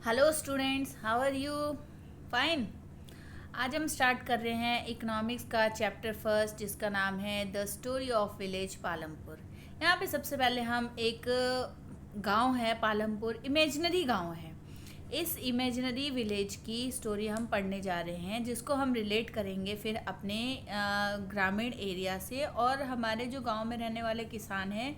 Hello students, how are you? Fine. आज हम start कर रहे हैं इकोनॉमिक्स का चैप्टर फर्स्ट, जिसका नाम है the story of village Palampur. यहाँ पे सबसे पहले हम एक गांव है पालमपुर, इमेजिनरी गांव है। इस इमेजिनरी विलेज की स्टोरी हम पढ़ने जा रहे हैं, जिसको हम रिलेट करेंगे फिर अपने ग्रामीण एरिया से। और हमारे जो गांव में रहने वाले किसान हैं,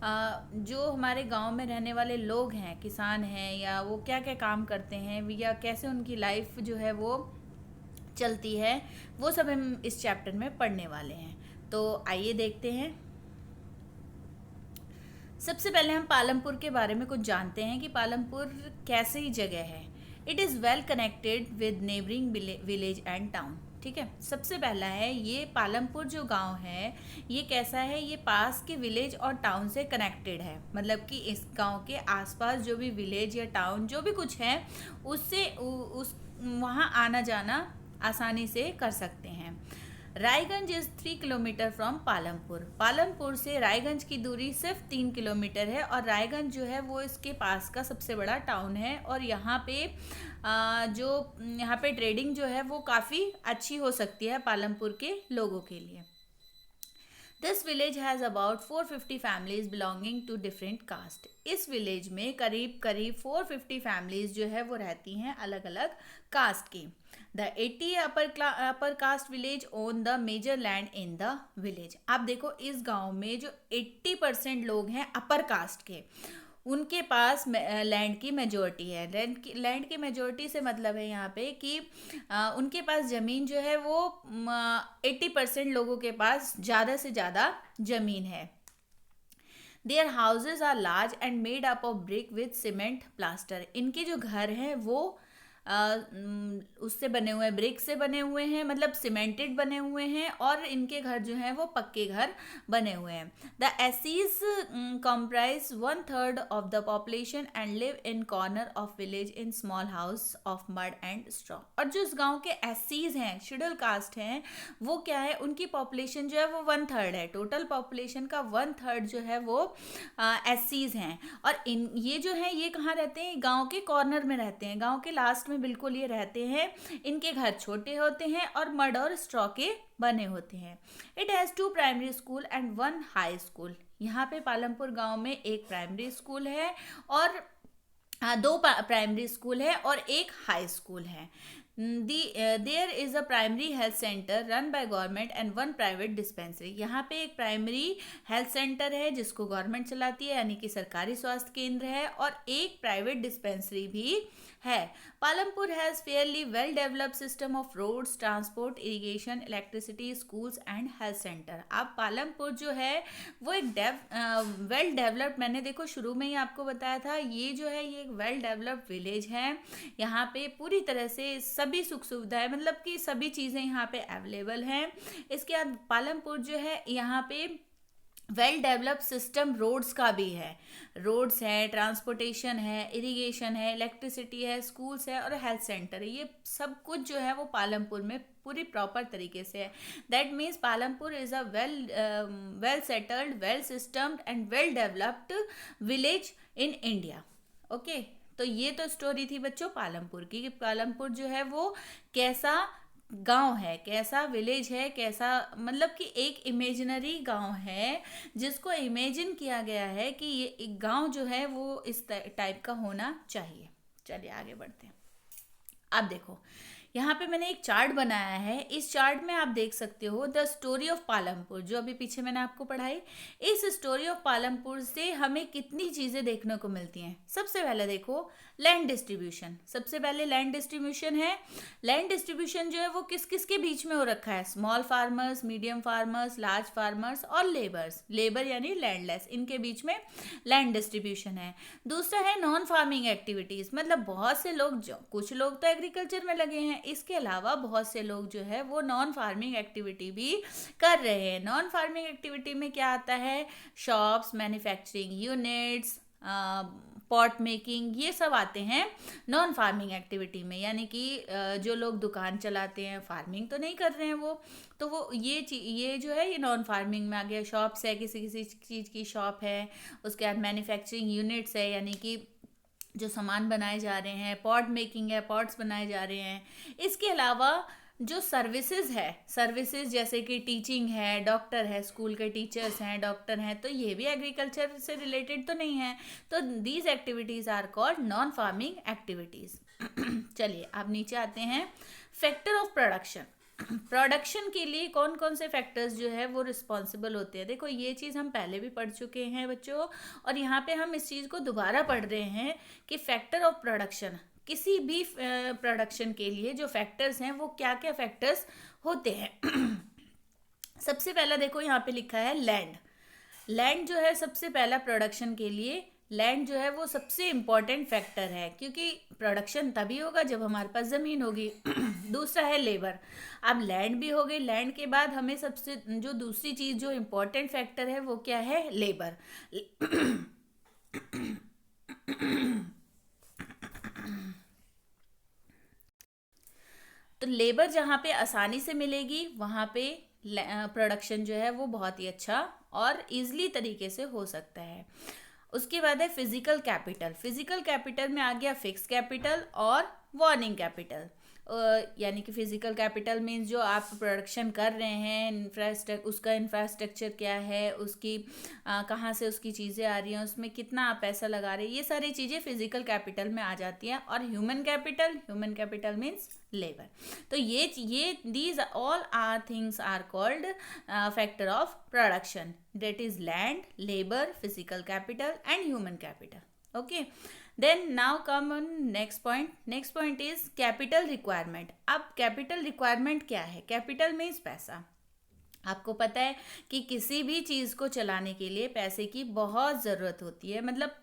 जो हमारे गांव में रहने वाले लोग हैं, किसान हैं, या वो क्या क्या काम करते हैं या कैसे उनकी लाइफ जो है वो चलती है, वो सब हम इस चैप्टर में पढ़ने वाले हैं। तो आइए देखते हैं। सबसे पहले हम पालमपुर के बारे में कुछ जानते हैं कि पालमपुर कैसी जगह है। It is well connected with neighbouring village and town. ठीक है, सबसे पहला है ये पालमपुर जो गांव है, ये कैसा है, ये पास के विलेज और टाउन से कनेक्टेड है। मतलब कि इस गांव के आसपास जो भी विलेज या टाउन जो भी कुछ है, उससे उस वहाँ आना जाना आसानी से कर सकते हैं। Raiganj is 3 kilometre from Palampur. Palampur से रायगंज की दूरी सिर्फ 3 किलोमीटर है, और रायगंज जो है वो इसके पास का सबसे बड़ा टाउन है। और यहाँ पे यहाँ पे ट्रेडिंग जो है वो काफ़ी अच्छी हो सकती है पालमपुर के लोगों के लिए। This village has about 450 families belonging to different caste. इस विलेज में करीब करीब 450 फैमिलीज जो है वो रहती हैं अलग अलग कास्ट की। The 80 upper caste village own the major land in the village. आप देखो, इस गांव में जो 80% लोग हैं अपर कास्ट के, उनके पास लैंड की मेजोरिटी है। लैंड की मेजोरिटी से मतलब है यहाँ पे कि उनके पास ज़मीन जो है वो 80% लोगों के पास ज़्यादा से ज़्यादा ज़मीन है। Their houses are large and made up of brick with cement plaster. इनके जो घर हैं वो उससे बने हुए हैं, ब्रिक से बने हुए हैं, मतलब सीमेंटेड बने हुए हैं, और इनके घर जो हैं वो पक्के घर बने हुए हैं। The ACs comprise 1/3 of the population and live in corner of village in small house of mud and straw। और जो इस गांव के एसीज हैं, शेड्यूल कास्ट हैं, वो क्या है, उनकी पॉपुलेशन जो है वो 1/3 है। टोटल पॉपुलेशन का 1/3 जो है वो एसीज हैं। और ये जो है ये कहाँ रहते हैं, गांव के कॉर्नर में रहते हैं, गांव के लास्ट में बिल्कुल ये रहते हैं। इनके घर छोटे होते हैं और मड और स्ट्रॉ के बने होते हैं। It has 2 primary school and 1 high school. यहाँ पे पालमपुर गांव में एक प्राइमरी स्कूल है और 2 प्राइमरी स्कूल है और एक हाई स्कूल है। There is a primary health centre run by government and 1 private dispensary. यहाँ पे एक प्राइमरी हेल्थ सेंटर है जिसको गवर्नमेंट चलाती है, यानी कि सरकारी स्वास्थ्य केंद्र है, और एक प्राइवेट डिस्पेंसरी भी है। Palampur has fairly well developed system of roads, transport, irrigation, electricity, schools and health centre. अब पालमपुर जो है वो एक वेल डेवलप्ड, मैंने देखो शुरू में ही आपको बताया था, ये जो है ये एक वेल डेवलप्ड विलेज है। यहाँ पे पूरी तरह से सभी सुख सुविधाएं, मतलब कि सभी चीज़ें यहाँ पे अवेलेबल हैं। इसके बाद पालमपुर जो है यहाँ पे वेल डेवलप्ड सिस्टम रोड्स का भी है। रोड्स है, ट्रांसपोर्टेशन है, इरिगेशन है, इलेक्ट्रिसिटी है, स्कूल्स है और हेल्थ सेंटर है। ये सब कुछ जो है वो पालमपुर में पूरी प्रॉपर तरीके से है। That means Palampur is a well settled, well systemed and well developed village in India. Okay, तो ये तो स्टोरी थी बच्चों पालमपुर की, कि पालमपुर जो है वो कैसा गांव है, कैसा विलेज है, कैसा, मतलब कि एक इमेजिनरी गांव है जिसको इमेजिन किया गया है कि ये एक गांव जो है वो इस टाइप का होना चाहिए। चलिए आगे बढ़ते हैं। अब देखो, यहाँ पे मैंने एक चार्ट बनाया है। इस चार्ट में आप देख सकते हो द स्टोरी ऑफ पालमपुर, जो अभी पीछे मैंने आपको पढ़ाई। इस स्टोरी ऑफ पालमपुर से हमें कितनी चीज़ें देखने को मिलती हैं। सबसे पहले देखो लैंड डिस्ट्रीब्यूशन। सबसे पहले लैंड डिस्ट्रीब्यूशन है। लैंड डिस्ट्रीब्यूशन जो है वो किस किस के बीच में हो रखा है, small farmers, medium farmers, large farmers और लेबर्स। लेबर यानी लैंडलेस, इनके बीच में लैंड डिस्ट्रीब्यूशन है। दूसरा है नॉन फार्मिंग एक्टिविटीज़, मतलब बहुत से लोग, जो कुछ लोग तो एग्रीकल्चर में लगे हैं, इसके अलावा बहुत से लोग जो है वो नॉन फार्मिंग एक्टिविटी भी कर रहे हैं। नॉन फार्मिंग एक्टिविटी में क्या आता है, shops, manufacturing units, pot making, ये सब आते हैं नॉन फार्मिंग एक्टिविटी में। यानी कि जो लोग दुकान चलाते हैं, फार्मिंग तो नहीं कर रहे हैं वो, तो वो ये जो है ये नॉन फार्मिंग में आ गया। शॉप्स है, किसी किसी चीज़ की शॉप है। उसके बाद मैन्युफैक्चरिंग यूनिट्स है, यानी कि जो सामान बनाए जा रहे हैं, पॉट मेकिंग है, पॉट्स बनाए जा रहे हैं। इसके अलावा जो सर्विसेज है, सर्विसेज जैसे कि टीचिंग है, डॉक्टर है, स्कूल के टीचर्स हैं, डॉक्टर हैं, तो ये भी एग्रीकल्चर से रिलेटेड तो नहीं है। तो these activities are called non farming activities. चलिए अब नीचे आते हैं, फैक्टर ऑफ प्रोडक्शन। प्रोडक्शन के लिए कौन कौन से फैक्टर्स जो है वो रिस्पॉन्सिबल होते हैं। देखो ये चीज़ हम पहले भी पढ़ चुके हैं बच्चों, और यहाँ पे हम इस चीज़ को दोबारा पढ़ रहे हैं कि फैक्टर ऑफ प्रोडक्शन, किसी भी प्रोडक्शन के लिए जो फैक्टर्स हैं वो क्या क्या फैक्टर्स होते हैं। सबसे पहला देखो यहाँ पे लिखा है लैंड। लैंड जो है सबसे पहला प्रोडक्शन के लिए, लैंड जो है वो सबसे इम्पॉर्टेंट फैक्टर है, क्योंकि प्रोडक्शन तभी होगा जब हमारे पास ज़मीन होगी। दूसरा है लेबर। अब लैंड भी हो गई, लैंड के बाद हमें सबसे जो दूसरी चीज़ जो इम्पोर्टेंट फैक्टर है वो क्या है, लेबर। तो लेबर जहाँ पे आसानी से मिलेगी वहाँ पे प्रोडक्शन जो है वो बहुत ही अच्छा और इजीली तरीके से हो सकता है। उसके बाद है फिजिकल कैपिटल। फिजिकल कैपिटल में आ गया फिक्स कैपिटल और वर्किंग कैपिटल। यानी कि फिजिकल कैपिटल मीन्स जो आप प्रोडक्शन कर रहे हैं, उसका इंफ्रास्ट्रक्चर क्या है, उसकी कहाँ से उसकी चीज़ें आ रही हैं, उसमें कितना आप पैसा लगा रहे हैं, ये सारी चीज़ें फिजिकल कैपिटल में आ जाती हैं। और ह्यूमन कैपिटल मीन्स लेबर। तो ये these all are things are called factor of production, that is land, labour, physical capital and human capital. Okay, then now come on next point is capital requirement। अब capital requirement क्या है? capital means पैसा। आपको पता है कि किसी भी चीज़ को चलाने के लिए पैसे की बहुत ज़रूरत होती है। मतलब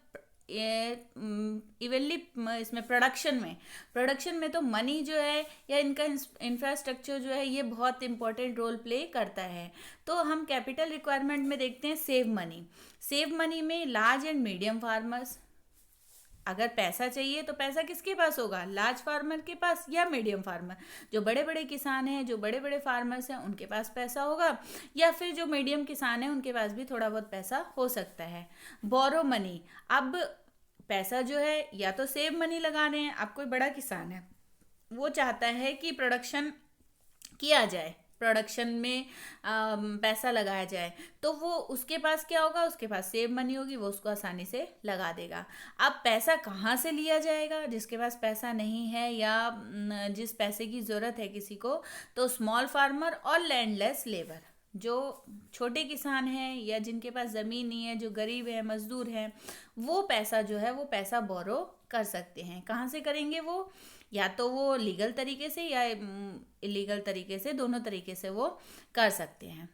इवनली इसमें प्रोडक्शन में तो मनी जो है या इनका इंफ्रास्ट्रक्चर जो है ये बहुत इंपॉर्टेंट रोल प्ले करता है। तो हम कैपिटल रिक्वायरमेंट में देखते हैं सेव मनी में लार्ज एंड मीडियम फार्मर्स। अगर पैसा चाहिए तो पैसा किसके पास होगा, लार्ज फार्मर के पास या मीडियम फार्मर। जो बड़े बड़े किसान हैं, जो बड़े बड़े फार्मर्स हैं, उनके पास पैसा होगा, या फिर जो मीडियम किसान हैं उनके पास भी थोड़ा बहुत पैसा हो सकता है। बोरो मनी, अब पैसा जो है या तो सेव मनी लगा रहे हैं। अब कोई बड़ा किसान है, वो चाहता है कि प्रोडक्शन किया जाए, प्रोडक्शन में पैसा लगाया जाए, तो वो उसके पास क्या होगा, उसके पास सेव मनी होगी, वो उसको आसानी से लगा देगा। अब पैसा कहाँ से लिया जाएगा, जिसके पास पैसा नहीं है या जिस पैसे की ज़रूरत है किसी को, तो स्मॉल फार्मर और लैंडलेस लेबर, जो छोटे किसान हैं या जिनके पास ज़मीन नहीं है, जो गरीब है, मजदूर हैं, वो पैसा जो है वो पैसा बोरो कर सकते हैं। कहाँ से करेंगे वो, या तो वो लीगल तरीके से या इलीगल तरीके से, दोनों तरीके से वो कर सकते हैं।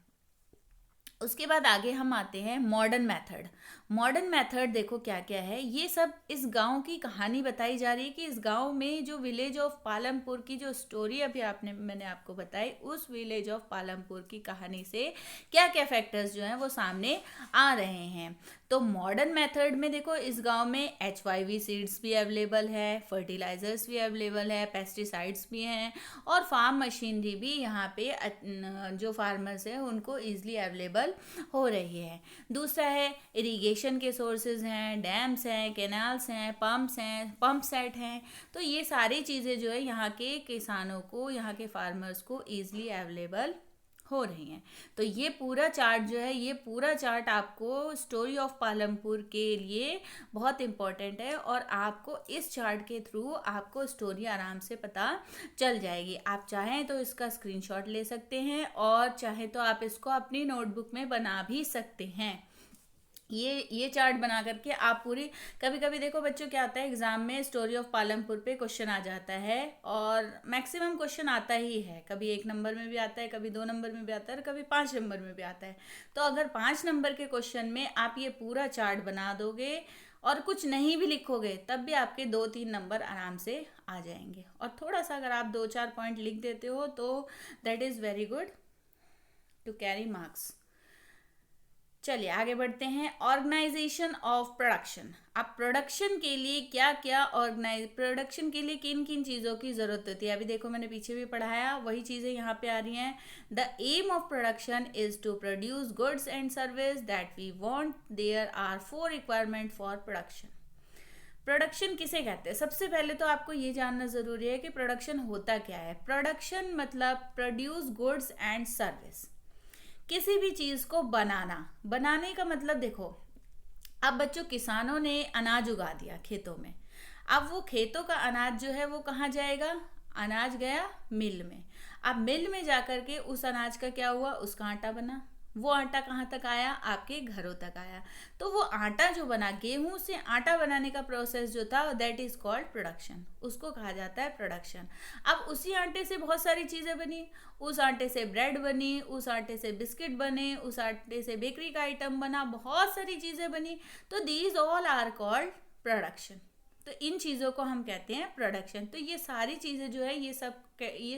उसके बाद आगे हम आते हैं मॉडर्न मेथड देखो क्या क्या है। ये सब इस गांव की कहानी बताई जा रही है कि इस गांव में जो विलेज ऑफ पालमपुर की जो स्टोरी अभी मैंने आपको बताई, उस विलेज ऑफ पालमपुर की कहानी से क्या क्या फैक्टर्स जो हैं वो सामने आ रहे हैं। तो मॉडर्न मेथड में देखो इस गांव में HYV सीड्स भी अवेलेबल है, फर्टिलाइजर्स भी अवेलेबल है, पेस्टिसाइड्स भी हैं, और फार्म मशीनरी भी यहाँ पे जो फार्मर्स हैं उनको ईजिली अवेलेबल हो रही है। दूसरा है इरिगेशन के सोर्सेज हैं, डैम्स हैं, कैनाल्स हैं, पंप सेट हैं। तो ये सारी चीज़ें जो है यहाँ के किसानों को, यहाँ के फार्मर्स को ईजिली अवेलेबल हो रही हैं। तो ये पूरा चार्ट जो है, ये पूरा चार्ट आपको स्टोरी ऑफ पालमपुर के लिए बहुत इम्पॉर्टेंट है, और आपको इस चार्ट के थ्रू आपको स्टोरी आराम से पता चल जाएगी। आप चाहें तो इसका स्क्रीनशॉट ले सकते हैं, और चाहे तो आप इसको अपनी नोटबुक में बना भी सकते हैं। ये चार्ट बना करके आप पूरी, कभी कभी देखो बच्चों क्या आता है एग्जाम में, स्टोरी ऑफ पालमपुर पे क्वेश्चन आ जाता है, और मैक्सिमम क्वेश्चन आता ही है। कभी 1 नंबर में भी आता है, कभी 2 नंबर में भी आता है, कभी 5 नंबर में भी आता है। तो अगर 5 नंबर के क्वेश्चन में आप ये पूरा चार्ट बना दोगे और कुछ नहीं भी लिखोगे, तब भी आपके 2-3 नंबर आराम से आ जाएंगे। और थोड़ा सा अगर आप 2-4 पॉइंट लिख देते हो तो that is very good to carry marks. चलिए आगे बढ़ते हैं। Organisation of production. अब प्रोडक्शन के लिए क्या क्या प्रोडक्शन के लिए किन किन चीज़ों की ज़रूरत होती है, अभी देखो मैंने पीछे भी पढ़ाया, वही चीज़ें यहाँ पे आ रही हैं। The aim of production is to produce goods and service that we want. There are 4 requirement for production. Production किसे कहते हैं? सबसे पहले तो आपको ये जानना ज़रूरी है कि प्रोडक्शन होता क्या है। प्रोडक्शन मतलब प्रोड्यूस गुड्स एंड सर्विस, किसी भी चीज़ को बनाना। बनाने का मतलब देखो, अब बच्चों किसानों ने अनाज उगा दिया खेतों में, अब वो खेतों का अनाज जो है वो कहाँ जाएगा? अनाज गया मिल में। अब मिल में जाकर के उस अनाज का क्या हुआ? उसका आटा बना। वो आटा कहाँ तक आया? आपके घरों तक आया। तो वो आटा जो बना, गेहूं से आटा बनाने का प्रोसेस जो था, दैट इज कॉल्ड प्रोडक्शन, उसको कहा जाता है प्रोडक्शन। अब उसी आटे से बहुत सारी चीज़ें बनी, उस आटे से ब्रेड बनी, उस आटे से बिस्किट बने, उस आटे से बेकरी का आइटम बना, बहुत सारी चीज़ें बनी। तो these all are called production. तो इन चीज़ों को हम कहते हैं प्रोडक्शन। तो ये सारी चीज़ें जो है ये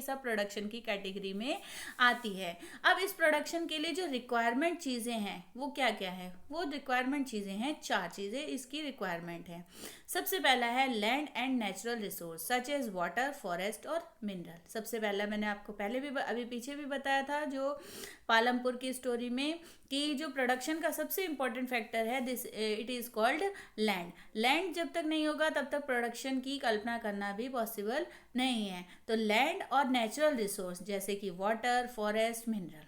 सब प्रोडक्शन की कैटेगरी में आती है। अब इस प्रोडक्शन के लिए जो रिक्वायरमेंट चीज़ें हैं वो क्या क्या है? वो रिक्वायरमेंट चीज़ें हैं, 4 चीज़ें इसकी रिक्वायरमेंट है। सबसे पहला है land and natural resource such as water, forest और मिनरल। सबसे पहला मैंने आपको पहले भी अभी पीछे भी बताया था जो पालमपुर की स्टोरी में, कि जो प्रोडक्शन का सबसे इंपॉर्टेंट फैक्टर है this it is called land. Land जब तक नहीं होगा तब तक प्रोडक्शन की कल्पना करना भी पॉसिबल नहीं है। तो लैंड और नेचुरल रिसोर्स जैसे कि वाटर, फॉरेस्ट, मिनरल,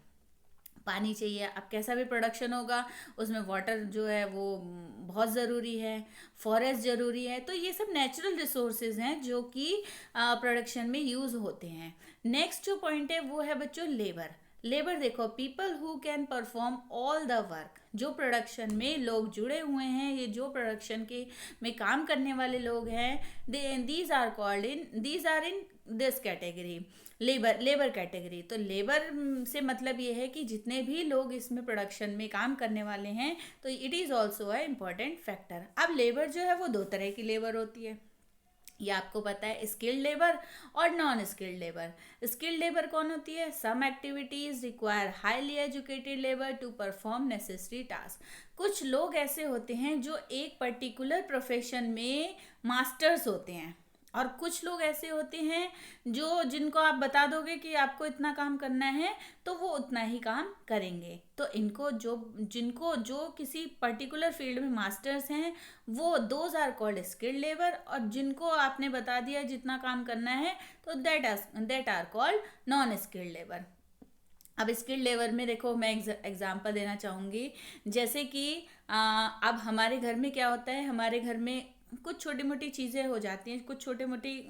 पानी चाहिए। अब कैसा भी प्रोडक्शन होगा उसमें वाटर जो है वो बहुत ज़रूरी है, फॉरेस्ट ज़रूरी है। तो ये सब नेचुरल रिसोर्सेज हैं जो कि प्रोडक्शन में यूज़ होते हैं। नेक्स्ट जो पॉइंट है वो है बच्चों लेबर। लेबर देखो, people who can perform all the work, जो प्रोडक्शन में लोग जुड़े हुए हैं, ये जो प्रोडक्शन के में काम करने वाले लोग हैं, these are in this category, labour category. तो लेबर से मतलब ये है कि जितने भी लोग इसमें प्रोडक्शन में काम करने वाले हैं, तो it is also a important factor. अब लेबर जो है वो 2 तरह की लेबर होती है, ये आपको पता है, स्किल्ड लेबर और non skilled labour. Skilled labour कौन होती है? Some activities require highly educated labour to perform necessary task. कुछ लोग ऐसे होते हैं जो एक पर्टिकुलर प्रोफेशन में मास्टर्स होते हैं, और कुछ लोग ऐसे होते हैं जिनको आप बता दोगे कि आपको इतना काम करना है तो वो उतना ही काम करेंगे। तो इनको जिनको जो किसी पर्टिकुलर फील्ड में मास्टर्स हैं वो those are called skilled labour, और जिनको आपने बता दिया जितना काम करना है तो that are called non skilled labour. अब स्किल्ड लेबर में देखो मैं एग्जांपल देना चाहूँगी, जैसे कि अब हमारे घर में क्या होता है, हमारे घर में कुछ छोटी मोटी चीज़ें हो जाती हैं, कुछ छोटी मोटी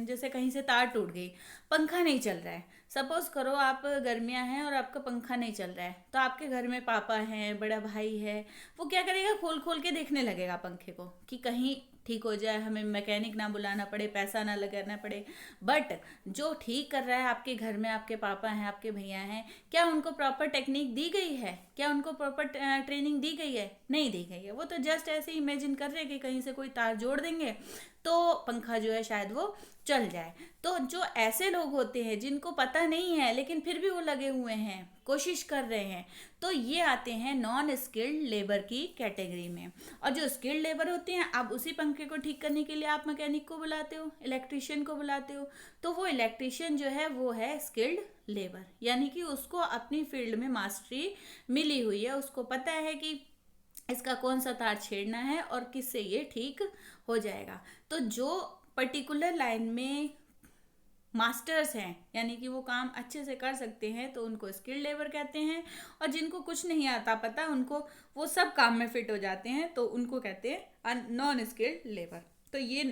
जैसे कहीं से तार टूट गई, पंखा नहीं चल रहा है। सपोज करो आप गर्मियाँ हैं और आपका पंखा नहीं चल रहा है, तो आपके घर में पापा हैं, बड़ा भाई है, वो क्या करेगा? खोल खोल के देखने लगेगा पंखे को कि कहीं ठीक हो जाए, हमें मैकेनिक ना बुलाना पड़े, पैसा ना लगाना पड़े। बट जो ठीक कर रहा है आपके घर में आपके पापा हैं, आपके भैया हैं, क्या उनको प्रॉपर टेक्निक दी गई है? क्या उनको प्रॉपर ट्रेनिंग दी गई है? नहीं दी गई है। वो तो जस्ट ऐसे इमेजिन कर रहे हैं कि कहीं से कोई तार जोड़ देंगे तो पंखा जो है शायद वो चल जाए। तो जो ऐसे लोग होते हैं जिनको पता नहीं है लेकिन फिर भी वो लगे हुए हैं, कोशिश कर रहे हैं, तो ये आते हैं नॉन स्किल्ड लेबर की कैटेगरी में। और जो स्किल्ड लेबर होते हैं, अब उसी पंखे को ठीक करने के लिए आप मैकेनिक को बुलाते हो, इलेक्ट्रिशियन को बुलाते हो, तो वो इलेक्ट्रिशियन जो है वो है स्किल्ड लेबर, यानी कि उसको अपनी फील्ड में मास्टरी मिली हुई है, उसको पता है कि इसका कौन सा तार छेड़ना है और किससे ये ठीक हो जाएगा। तो जो पर्टिकुलर लाइन में मास्टर्स हैं, यानी कि वो काम अच्छे से कर सकते हैं, तो उनको स्किल्ड लेबर कहते हैं। और जिनको कुछ नहीं आता पता, उनको वो सब काम में फिट हो जाते हैं, तो उनको कहते हैं नॉन स्किल्ड लेबर। तो ये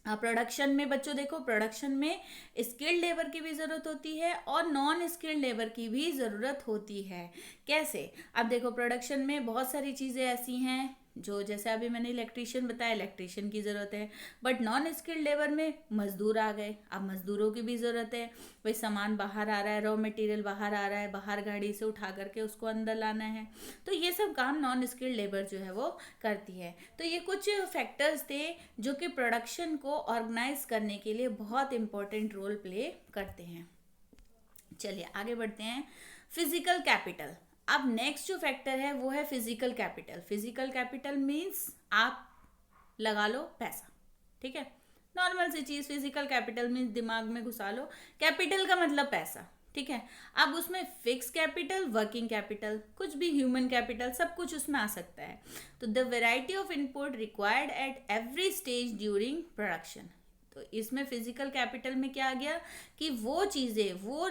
प्रोडक्शन में बच्चों देखो, प्रोडक्शन में स्किल्ड लेबर की भी ज़रूरत होती है और नॉन स्किल्ड लेबर की भी ज़रूरत होती है। कैसे? अब देखो प्रोडक्शन में बहुत सारी चीज़ें ऐसी हैं जो, जैसे अभी मैंने इलेक्ट्रिशियन बताया, इलेक्ट्रिशियन की ज़रूरत है। बट नॉन स्किल्ड लेबर में मज़दूर आ गए, अब मज़दूरों की भी ज़रूरत है। भाई सामान बाहर आ रहा है, रॉ मटेरियल बाहर आ रहा है, बाहर गाड़ी से उठा करके उसको अंदर लाना है, तो ये सब काम नॉन स्किल्ड लेबर जो है वो करती है। तो ये कुछ फैक्टर्स थे जो कि प्रोडक्शन को ऑर्गेनाइज करने के लिए बहुत इंपॉर्टेंट रोल प्ले करते हैं। चलिए आगे बढ़ते हैं। Physical capital. अब नेक्स्ट जो फैक्टर है वो है physical capital. Physical capital means आप लगा लो पैसा, ठीक है, नॉर्मल सी चीज़। फिजिकल कैपिटल मीन्स दिमाग में घुसा लो, कैपिटल का मतलब पैसा, ठीक है। अब उसमें फिक्स कैपिटल, वर्किंग कैपिटल, कुछ भी ह्यूमन कैपिटल, सब कुछ उसमें आ सकता है। तो the variety of input required at every stage during production. तो इसमें फिजिकल कैपिटल में क्या आ गया कि वो चीज़ें, वो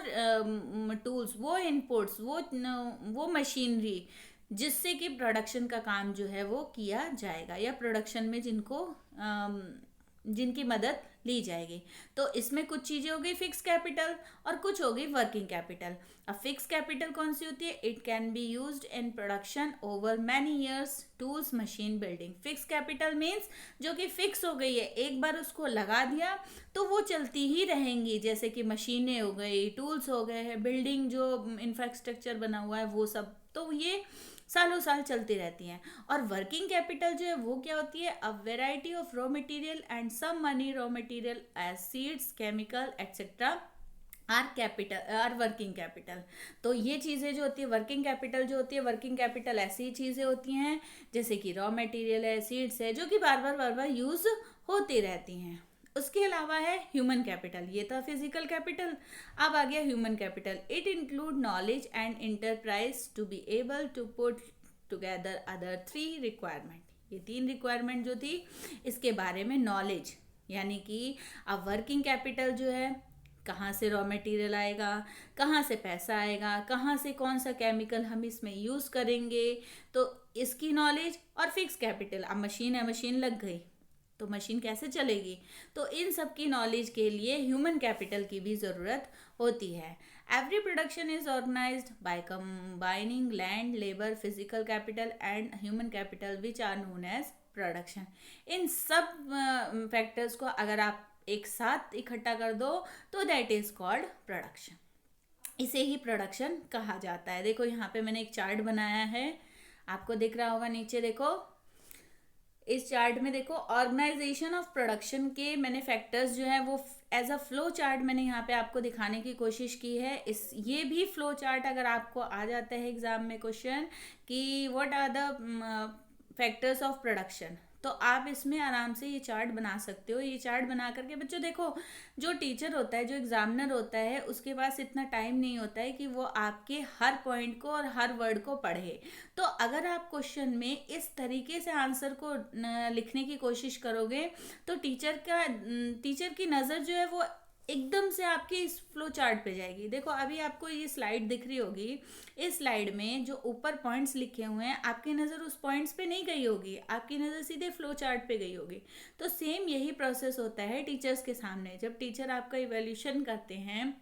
टूल्स, वो इनपुट्स, वो मशीनरी जिससे कि प्रोडक्शन का काम जो है वो किया जाएगा, या प्रोडक्शन में जिनकी मदद ली जाएगी। तो इसमें कुछ चीज़ें हो गई फिक्स कैपिटल और कुछ हो गई वर्किंग कैपिटल। अब फिक्स कैपिटल कौन सी होती है? It can be used in production over many years, tools, machine building. Fix capital means जो कि फिक्स हो गई है, एक बार उसको लगा दिया तो वो चलती ही रहेंगी, जैसे कि मशीनें हो गई, टूल्स हो गए हैं, बिल्डिंग जो इंफ्रास्ट्रक्चर बना हुआ है वो सब, तो ये सालों साल चलती रहती हैं। और वर्किंग कैपिटल जो है वो क्या होती है? A variety of raw material and some money raw material as seeds, chemical etcetera are working capital. तो ये चीज़ें जो होती है वर्किंग कैपिटल जो होती है, वर्किंग कैपिटल ऐसी चीज़ें होती हैं जैसे कि रॉ मटेरियल है, सीड्स है, जो कि बार बार यूज़ होती रहती हैं। उसके अलावा है ह्यूमन कैपिटल, ये था फिजिकल कैपिटल। अब आ गया human capital. It include knowledge and enterprise to be able to put together other 3 requirement. ये 3 रिक्वायरमेंट जो थी इसके बारे में, नॉलेज यानी कि अब वर्किंग कैपिटल जो है, कहाँ से रॉ मटेरियल आएगा, कहाँ से पैसा आएगा, कहाँ से कौन सा केमिकल हम इसमें यूज़ करेंगे, तो इसकी नॉलेज। और फिक्स कैपिटल, अब मशीन है, मशीन लग गई तो मशीन कैसे चलेगी, तो इन सब की नॉलेज के लिए ह्यूमन कैपिटल की भी ज़रूरत होती है। Every production is organised by combining land, labour, physical capital and human capital which are known as production. इन सब फैक्टर्स को अगर आप एक साथ इकट्ठा कर दो तो दैट इज कॉल्ड प्रोडक्शन। इसे ही प्रोडक्शन कहा जाता है। देखो यहाँ पे मैंने एक चार्ट बनाया है, आपको दिख रहा होगा नीचे, देखो इस चार्ट में देखो ऑर्गेनाइजेशन ऑफ प्रोडक्शन के मैंने फैक्टर्स जो है वो एज अ फ्लो चार्ट मैंने यहाँ पे आपको दिखाने की कोशिश की है। ये भी फ्लो चार्ट अगर आपको आ जाता है एग्जाम में क्वेश्चन कि what are the factors of production, तो आप इसमें आराम से ये चार्ट बना सकते हो। ये चार्ट बना करके बच्चों देखो, जो टीचर होता है, जो एग्जामिनर होता है, उसके पास इतना टाइम नहीं होता है कि वो आपके हर पॉइंट को और हर वर्ड को पढ़े। तो अगर आप क्वेश्चन में इस तरीके से आंसर को लिखने की कोशिश करोगे तो टीचर की नज़र जो है वो एकदम से आपकी इस फ्लो चार्ट पे जाएगी। देखो अभी आपको ये स्लाइड दिख रही होगी, इस स्लाइड में जो ऊपर पॉइंट्स लिखे हुए हैं आपकी नज़र उस पॉइंट्स पे नहीं गई होगी, आपकी नज़र सीधे फ्लो चार्ट पे गई होगी। तो सेम यही प्रोसेस होता है टीचर्स के सामने। जब टीचर आपका इवैल्यूएशन करते हैं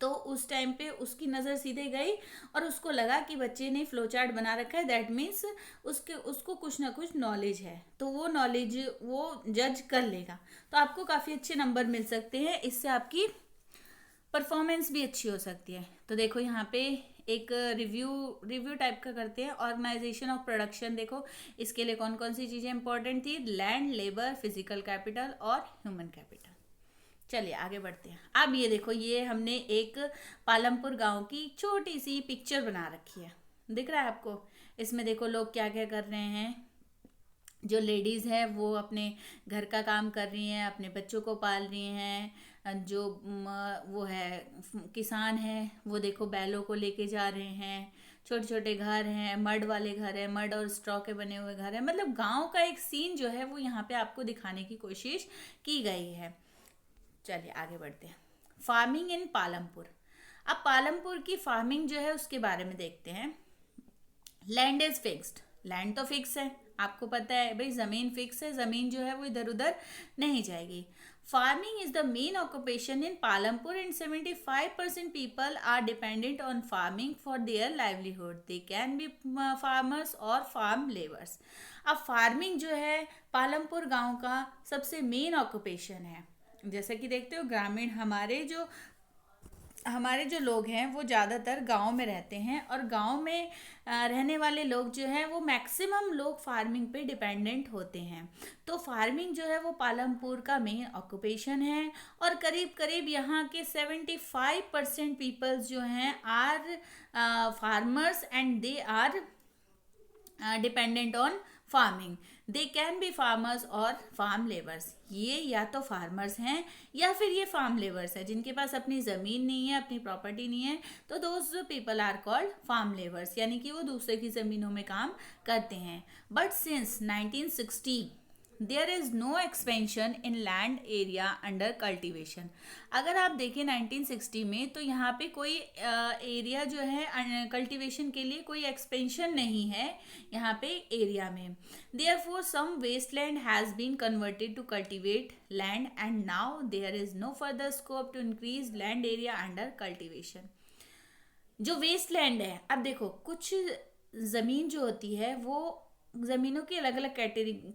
तो उस टाइम पे उसकी नज़र सीधे गई और उसको लगा कि बच्चे ने फ्लो चार्ट बना रखा है, दैट मीन्स उसको कुछ ना कुछ नॉलेज है, तो वो नॉलेज वो जज कर लेगा, तो आपको काफ़ी अच्छे नंबर मिल सकते हैं। इससे आपकी परफॉर्मेंस भी अच्छी हो सकती है। तो देखो यहाँ पे एक रिव्यू टाइप का करते हैं। ऑर्गेनाइजेशन ऑफ प्रोडक्शन, देखो इसके लिए कौन कौन सी चीज़ें इंपॉर्टेंट थी? लैंड, लेबर, फिजिकल कैपिटल और ह्यूमन कैपिटल। चलिए आगे बढ़ते हैं। अब ये देखो, ये हमने एक पालमपुर गांव की छोटी सी पिक्चर बना रखी है, दिख रहा है आपको? इसमें देखो लोग क्या क्या कर रहे हैं। जो लेडीज़ हैं वो अपने घर का काम कर रही हैं, अपने बच्चों को पाल रही हैं। जो वो है किसान है, वो देखो बैलों को लेके जा रहे हैं। छोटे छोटे घर हैं, मड वाले घर हैं, मड और स्ट्रॉ के बने हुए घर हैं। मतलब गांव का एक सीन जो है वो यहाँ पे आपको दिखाने की कोशिश की गई है। चलिए आगे बढ़ते हैं। Farming in Palampur. अब पालमपुर की फार्मिंग जो है उसके बारे में देखते हैं। लैंड इज फिक्स्ड, लैंड तो फिक्स है, आपको पता है भाई, ज़मीन फिक्स है, ज़मीन जो है वो इधर उधर नहीं जाएगी। Farming is the main occupation in Palampur and 75% people are dependent on farming for their livelihood. They can be farmers और फार्म लेबर्स। अब फार्मिंग जो है पालमपुर गांव का सबसे मेन ऑक्यूपेशन है। जैसे कि देखते हो ग्रामीण हमारे जो लोग हैं वो ज़्यादातर गांव में रहते हैं, और गांव में रहने वाले लोग जो हैं वो मैक्सिमम लोग फार्मिंग पे डिपेंडेंट होते हैं। तो फार्मिंग जो है वो पालमपुर का मेन ऑक्यूपेशन है, और करीब करीब यहाँ के 75% पीपल्स जो हैं are farmers and they are dependent on farming. They can be farmers और फार्म लेबर्स, ये या तो फार्मर्स हैं या फिर ये फार्म लेबर्स है जिनके पास अपनी ज़मीन नहीं है, अपनी प्रॉपर्टी नहीं है, तो those people are called farm labours, यानी कि वो दूसरे की ज़मीनों में काम करते हैं। But since 1960 there is no expansion in land area under cultivation. अगर आप देखें 1960 में, तो यहाँ पे कोई एरिया जो है कल्टिवेशन के लिए कोई एक्सपेंशन नहीं है यहाँ पे एरिया में। Therefore some wasteland has been converted to cultivate land and now there is no further scope to increase land area under cultivation. जो वेस्ट लैंड है, अब देखो कुछ ज़मीन जो होती है वो ज़मीनों की अलग अलग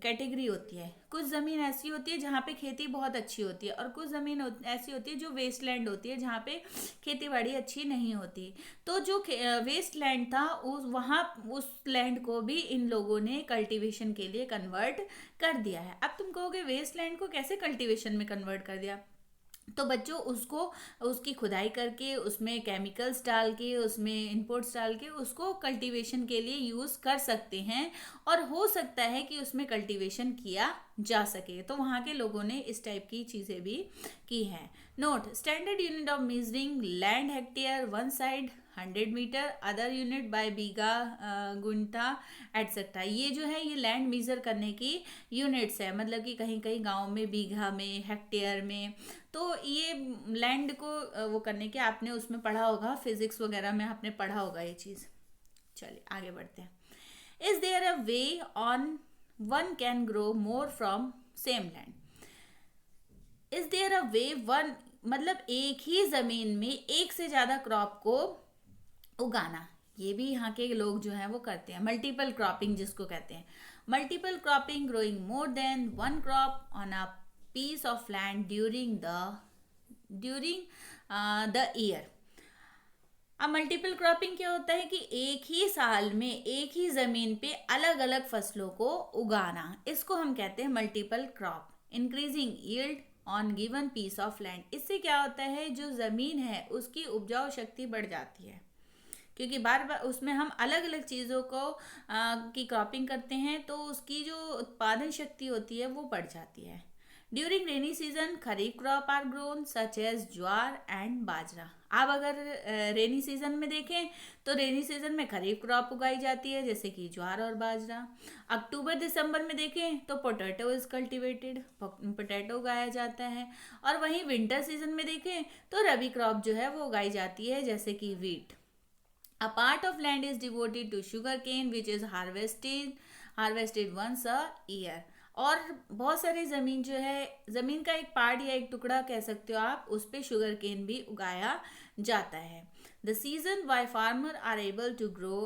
कैटेगरी होती है। कुछ ज़मीन ऐसी होती है जहाँ पे खेती बहुत अच्छी होती है और कुछ ज़मीन ऐसी होती है जो वेस्ट लैंड होती है जहाँ पे खेती बाड़ी अच्छी नहीं होती। तो जो वेस्ट लैंड था उस लैंड को भी इन लोगों ने कल्टीवेशन के लिए कन्वर्ट कर दिया है। अब तुम कहोगे वेस्ट लैंड को कैसे कल्टीवेशन में कन्वर्ट कर दिया? तो बच्चों उसको उसकी खुदाई करके उसमें केमिकल्स डाल के उसमें इनपुट्स डाल के उसको कल्टीवेशन के लिए यूज़ कर सकते हैं और हो सकता है कि उसमें कल्टीवेशन किया जा सके। तो वहाँ के लोगों ने इस टाइप की चीज़ें भी की हैं। Note, standard unit of measuring land hectare one side 100 metre, other unit by bigha, guntha etcetera. ये जो है ये लैंड मेजर करने की यूनिट्स है, मतलब कि कहीं कहीं गांव में बीघा में, हेक्टेयर में। तो ये लैंड को वो करने के आपने उसमें पढ़ा होगा, फिजिक्स वगैरह में आपने पढ़ा होगा ये चीज़। चलिए आगे बढ़ते हैं। Is there a way on one can grow more from same land? Is there a way one मतलब एक ही जमीन में एक से ज्यादा क्रॉप को उगाना। ये भी यहाँ के लोग जो हैं वो करते हैं। मल्टीपल क्रॉपिंग जिसको कहते हैं, multiple cropping, growing more than one crop on a piece of land during the year. अब मल्टीपल क्रॉपिंग क्या होता है कि एक ही साल में एक ही जमीन पे अलग अलग फसलों को उगाना, इसको हम कहते हैं multiple crop. Increasing yield on given piece of land, इससे क्या होता है जो जमीन है उसकी उपजाऊ शक्ति बढ़ जाती है, क्योंकि बार बार उसमें हम अलग अलग चीज़ों को की क्रॉपिंग करते हैं तो उसकी जो उत्पादन शक्ति होती है वो बढ़ जाती है। During rainy season kharif crop are grown such as jowar and bajra. अब अगर रेनी सीजन में देखें तो रेनी सीजन में खरीफ क्रॉप उगाई जाती है जैसे कि ज्वार और बाजरा। अक्टूबर दिसंबर में देखें तो पोटैटो इज कल्टिवेटेड, पोटैटो उगाया जाता है। और वहीं विंटर सीजन में देखें तो रबी क्रॉप जो है वो उगाई जाती है जैसे कि wheat. A part of land is devoted to sugar cane which is harvested once a year। और बहुत सारी ज़मीन जो है, ज़मीन का एक पार्ट या एक टुकड़ा कह सकते हो आप, उस पे शुगर केन भी उगाया जाता है। The season why farmer are able to grow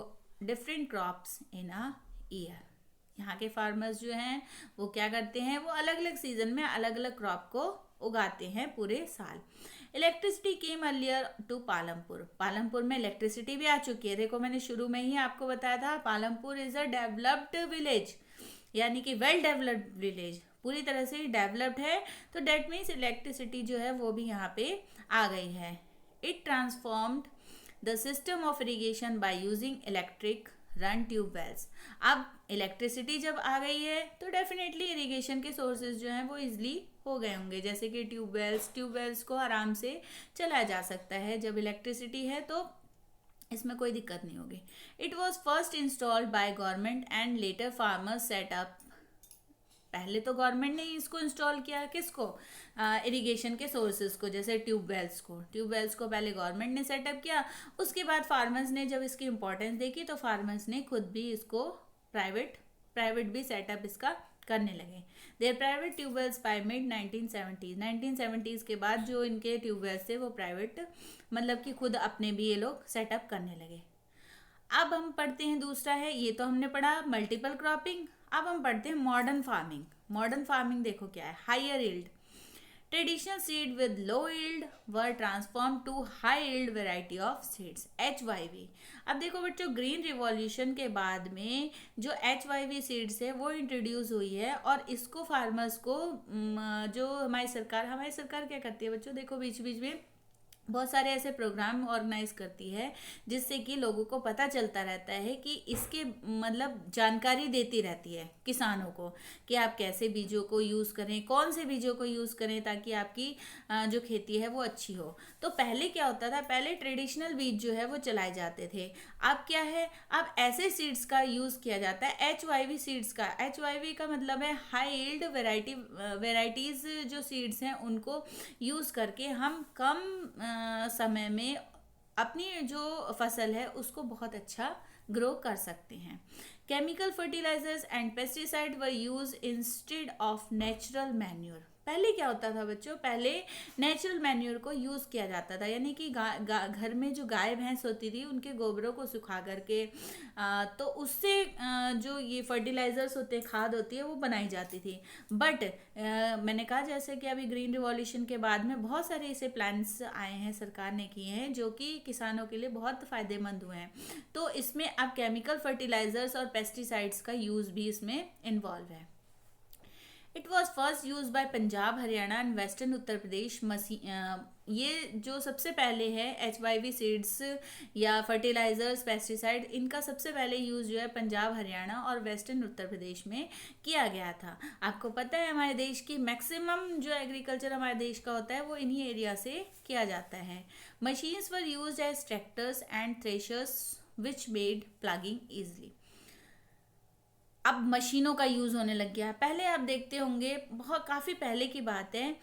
different crops in a year. यहाँ के फार्मर्स जो हैं वो क्या करते हैं, वो अलग अलग सीजन में अलग अलग क्रॉप को उगाते हैं पूरे साल। Electricity came earlier to Palampur. Palampur में इलेक्ट्रिसिटी भी आ चुकी है। देखो मैंने शुरू में ही आपको बताया था Palampur is a developed village, यानी कि वेल डेवलप्ड विलेज, पूरी तरह से डेवलप्ड है। तो डेट मीन्स इलेक्ट्रिसिटी जो है वो भी यहाँ पे आ गई है। It transformed the system of irrigation by using electric run tube wells. अब इलेक्ट्रिसिटी जब आ गई है तो डेफिनेटली इरिगेशन के सोर्सेज जो हैं वो इजली हो गए होंगे, जैसे कि ट्यूबवेल्स को आराम से चलाया जा सकता है। जब इलेक्ट्रिसिटी है तो इसमें कोई दिक्कत नहीं होगी। It was first installed bye government and later farmers set up. पहले तो गवर्नमेंट ने इसको इंस्टॉल किया, किसको, इरिगेशन के सोर्सेज को, जैसे ट्यूबवेल्स को पहले गवर्नमेंट ने सेटअप किया। उसके बाद फार्मर्स ने जब इसकी इंपॉर्टेंस देखी तो फार्मर्स ने खुद भी इसको प्राइवेट भी सेटअप इसका करने लगे। There private tube wells by mid 1970s के बाद जो इनके ट्यूबवेल्स थे वो प्राइवेट, मतलब कि खुद अपने भी ये लोग सेटअप करने लगे। अब हम पढ़ते हैं दूसरा है, ये तो हमने पढ़ा मल्टीपल क्रॉपिंग। अब हम पढ़ते हैं मॉडर्न फार्मिंग। मॉडर्न फार्मिंग देखो क्या है, higher yield. Traditional seed with low yield were transform to high yield variety of seeds, HYV। अब देखो बच्चों, ग्रीन रिवॉल्यूशन के बाद में जो HYV सीड्स है वो इंट्रोड्यूस हुई है और इसको फार्मर्स को जो हमारी सरकार क्या करती है बच्चों, देखो बीच बीच में बहुत सारे ऐसे प्रोग्राम ऑर्गेनाइज करती है जिससे कि लोगों को पता चलता रहता है कि इसके मतलब जानकारी देती रहती है किसानों को कि आप कैसे बीजों को यूज़ करें, कौन से बीजों को यूज़ करें ताकि आपकी जो खेती है वो अच्छी हो। तो पहले क्या होता था, पहले ट्रेडिशनल बीज जो है वो चलाए जाते थे। अब क्या है, अब ऐसे सीड्स का यूज़ किया जाता है, HYV सीड्स का। HYV का मतलब है हाई यील्ड वेराइटीज़ जो सीड्स हैं उनको यूज़ करके हम कम समय में अपनी जो फसल है उसको बहुत अच्छा ग्रो कर सकते हैं। Chemical fertilisers and pesticide were use instead of natural manure. पहले क्या होता था बच्चों, पहले नेचुरल मैन्योर को यूज़ किया जाता था, यानी कि घर में जो गाय भैंस होती थी उनके गोबरों को सुखा करके तो उससे जो ये फर्टिलाइजर्स होते हैं, खाद होती है, वो बनाई जाती थी। बट मैंने कहा जैसे कि अभी ग्रीन रिवॉल्यूशन के बाद में बहुत सारे ऐसे प्लान्स आए हैं, सरकार ने किए हैं जो कि किसानों के लिए बहुत फ़ायदेमंद हुए हैं। तो इसमें अब केमिकल फर्टिलाइजर्स और पेस्टिसाइड्स का यूज़ भी इसमें इन्वॉल्व है। It was first use by Punjab, Haryana and western Uttar Pradesh. ये जो सबसे पहले है HYV सीड्स या फर्टिलाइजर्स पेस्टिसाइड, इनका सबसे पहले यूज़ जो है पंजाब, हरियाणा और वेस्टर्न उत्तर प्रदेश में किया गया था। आपको पता है हमारे देश की मैक्सिमम जो एग्रीकल्चर हमारे देश का होता है वो इन्हीं एरिया से किया जाता है। Machines were use as tractors and threshers which made ploughing easily. अब मशीनों का यूज़ होने लग गया है। पहले आप देखते होंगे, बहुत काफ़ी पहले की बात है,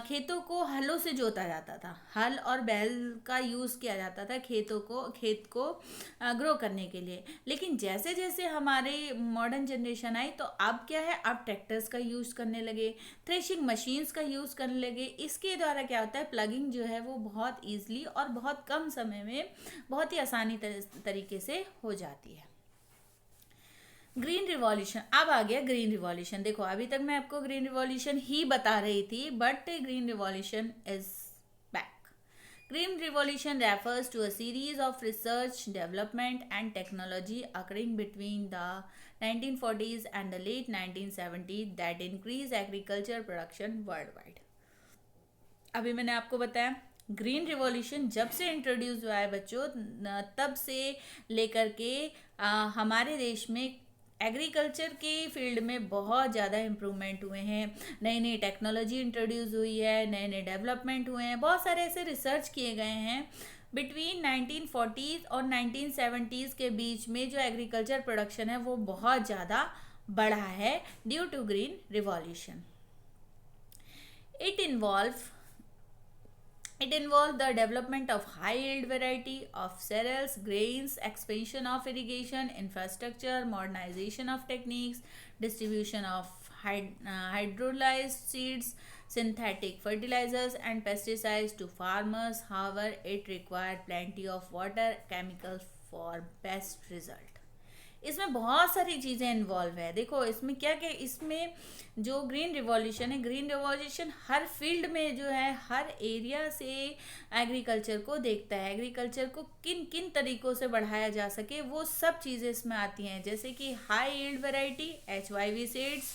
खेतों को हलों से जोता जाता था, हल और बैल का यूज़ किया जाता था खेत को ग्रो करने के लिए। लेकिन जैसे जैसे हमारे मॉडर्न जनरेशन आई तो अब क्या है, अब ट्रैक्टर्स का यूज़ करने लगे, थ्रेशिंग मशीन्स का यूज़ करने लगे। इसके द्वारा क्या होता है, प्लगिंग जो है वो बहुत ईजिली और बहुत कम समय में बहुत ही आसानी तरीके से हो जाती है। ग्रीन रिवॉल्यूशन, अब आ गया ग्रीन रिवॉल्यूशन। देखो अभी तक मैं आपको ग्रीन रिवॉल्यूशन ही बता रही थी, but green revolution is back. Green revolution refers to a series of research, development and technology occurring between the 1940s and the late 1970s that increase agriculture production worldwide। अभी मैंने आपको बताया green revolution जब से introduce हुआ है बच्चों, तब से लेकर के हमारे देश में एग्रीकल्चर के फील्ड में बहुत ज़्यादा इम्प्रूवमेंट हुए हैं। नई नई टेक्नोलॉजी इंट्रोड्यूस हुई है, नए नए डेवलपमेंट हुए हैं, बहुत सारे ऐसे रिसर्च किए गए हैं। बिटवीन 1940s और 1970s के बीच में जो एग्रीकल्चर प्रोडक्शन है वो बहुत ज़्यादा बढ़ा है due to green revolution. It involved the development of high yield variety of cereals, grains, expansion of irrigation infrastructure, modernization of techniques, distribution of hydrolyzed seeds, synthetic fertilizers and pesticides to farmers. However, it required plenty of water, chemicals for best result। इसमें बहुत सारी चीज़ें involve है। देखो इसमें क्या क्या, इसमें जो ग्रीन रिवॉल्यूशन है, ग्रीन रिवॉल्यूशन हर फील्ड में जो है, हर एरिया से एग्रीकल्चर को देखता है, एग्रीकल्चर को किन किन तरीक़ों से बढ़ाया जा सके वो सब चीज़ें इसमें आती हैं। जैसे कि high yield variety HYV seeds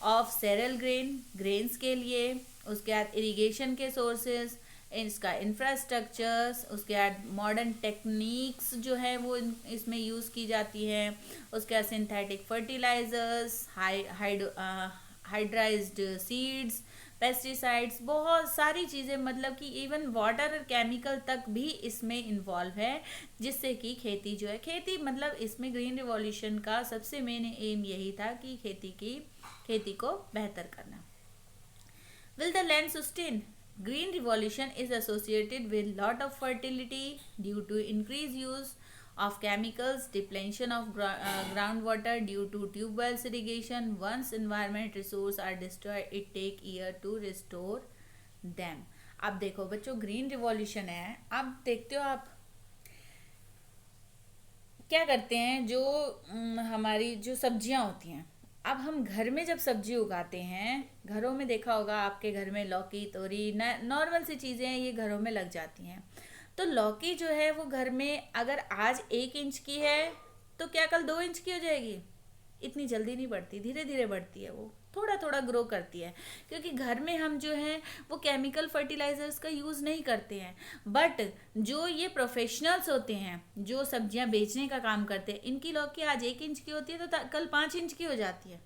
of cereal grains के लिए, उसके बाद इरिगेशन के सोर्सेज, इसका इंफ्रास्ट्रक्चर्स, उसके बाद मॉडर्न टेक्निक्स जो है वो इसमें यूज़ की जाती हैं, उसके बाद सिंथेटिक फर्टिलाइजर्स, हाइड्राइज्ड सीड्स, पेस्टिसाइड्स, बहुत सारी चीज़ें, मतलब कि इवन वाटर और केमिकल तक भी इसमें इन्वॉल्व है, जिससे कि खेती जो है, खेती मतलब इसमें ग्रीन रिवॉल्यूशन का सबसे मेन एम यही था कि खेती को बेहतर करना। Will the land sustain? Green revolution is associated with lot of fertility due to increased use of chemicals, depletion of groundwater due to tube wells irrigation. Once environment resources are destroyed, it take year to restore them। अब देखो बच्चों, green revolution है, अब देखते हो आप क्या करते हैं, जो हमारी जो सब्जियां होती हैं, अब हम घर में जब सब्जी उगाते हैं, घरों में देखा होगा आपके घर में लौकी, तोरी, नॉर्मल सी चीज़ें हैं, ये घरों में लग जाती हैं। तो लौकी जो है वो घर में अगर आज 1 इंच की है तो क्या कल 2 इंच की हो जाएगी? इतनी जल्दी नहीं बढ़ती, धीरे धीरे बढ़ती है वो। थोड़ा थोड़ा ग्रो करती है, क्योंकि घर में हम जो है वो केमिकल फर्टिलाइजर्स का यूज़ नहीं करते हैं। बट जो ये प्रोफेशनल्स होते हैं जो सब्जियां बेचने का काम करते हैं, इनकी लौकी आज 1 इंच की होती है तो कल 5 इंच की हो जाती है।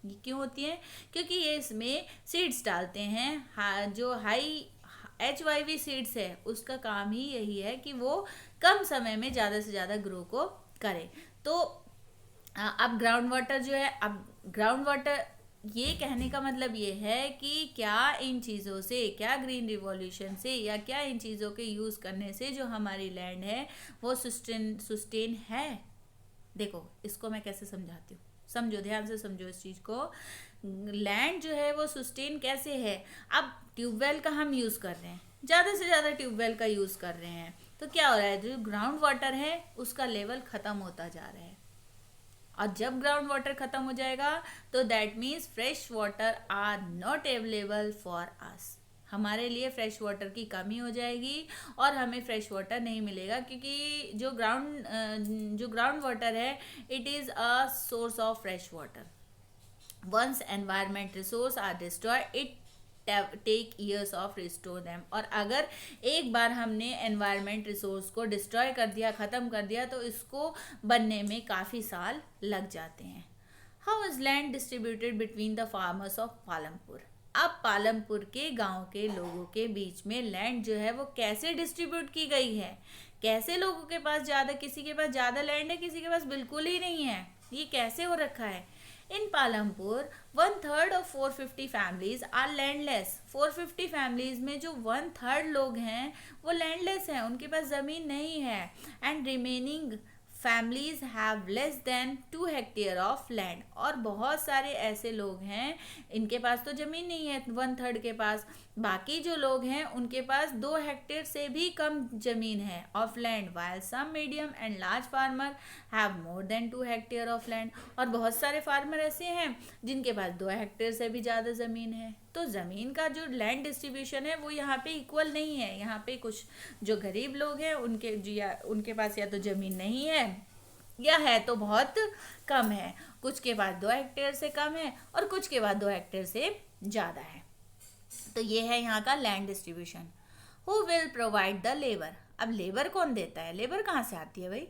ये क्यों होती है? क्योंकि ये इसमें सीड्स डालते हैं, जो हाई HYV सीड्स है उसका काम ही यही है कि वो कम समय में ज़्यादा से ज़्यादा ग्रो को करे। तो अब ग्राउंड वाटर जो है, अब ग्राउंड वाटर, ये कहने का मतलब ये है कि क्या इन चीज़ों से, क्या ग्रीन रिवॉल्यूशन से या क्या इन चीज़ों के यूज़ करने से जो हमारी लैंड है वो सुस्टेन है। देखो इसको मैं कैसे समझाती हूँ, समझो, ध्यान से समझो इस चीज़ को। लैंड जो है वो सुस्टेन कैसे है? अब ट्यूबवेल का हम यूज़ कर रहे हैं, ज़्यादा से ज़्यादा ट्यूबवेल का यूज़ कर रहे हैं, तो क्या हो रहा है, जो ग्राउंड वाटर है उसका लेवल ख़त्म होता जा रहा है। और जब ग्राउंड वाटर ख़त्म हो जाएगा तो that means fresh water are not available for us. हमारे लिए फ्रेश वाटर की कमी हो जाएगी और हमें फ्रेश वाटर नहीं मिलेगा, क्योंकि जो ग्राउंड वाटर है it is a source of fresh water. Once environment resource are destroy it take years of restore them. और अगर एक बार हमने एनवायरमेंट रिसोर्स को डिस्ट्रॉय कर दिया, ख़त्म कर दिया, तो इसको बनने में काफ़ी साल लग जाते हैं। How is land distributed between the farmers of Palampur? अब पालमपुर के गांव के लोगों के बीच में लैंड जो है वो कैसे डिस्ट्रीब्यूट की गई है? कैसे लोगों के पास ज़्यादा, किसी के पास ज़्यादा लैंड है, किसी के पास बिल्कुल ही नहीं है, ये कैसे हो रखा है? In Palampur, 1/3 of 450 families are landless. 450 families में जो 1/3 लोग हैं वो लैंडलेस हैं, उनके पास ज़मीन नहीं है। And remaining families have less than 2 hectare of land. और बहुत सारे ऐसे लोग हैं इनके पास तो ज़मीन नहीं है 1/3 के पास, बाकी जो लोग हैं उनके पास 2 हेक्टेयर से भी कम ज़मीन है of land, while some medium and large farmer have more than 2 hectare of land. और बहुत सारे फार्मर ऐसे हैं जिनके पास 2 हेक्टेयर से भी ज़्यादा ज़मीन है। तो ज़मीन का जो लैंड डिस्ट्रीब्यूशन है वो यहाँ पे इक्वल नहीं है। यहाँ पे कुछ जो गरीब लोग हैं उनके पास या तो ज़मीन नहीं है या है तो बहुत कम है, कुछ के पास 2 हेक्टेयर से कम है और कुछ के पास 2 हेक्टेयर से ज़्यादा है। तो ये है यहाँ का land distribution. Who will provide the labour? अब लेबर कौन देता है? लेबर कहाँ से आती है भाई?